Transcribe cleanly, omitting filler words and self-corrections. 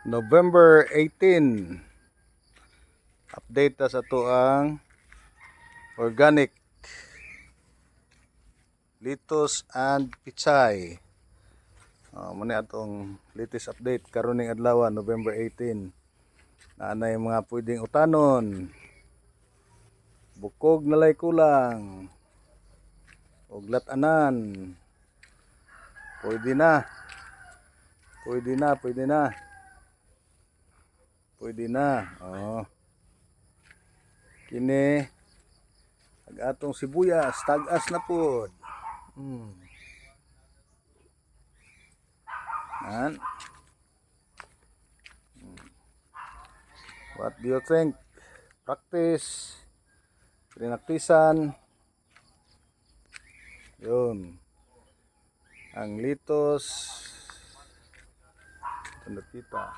November 18. Update ta sa tuang organic lettuce and pichay. Muna atong latest update karon ning adlaw November 18. Naanay mga pwedeng utanon. Bukog nalay kulang. Og latanan. Pwede na. Pwede na, pwede na. Pwede na. Kini ag atong sibuyas, tag-as na pod. Yan. What do you think? Practice. Pinaktisan. Yun. Ang litos. Ito nakita.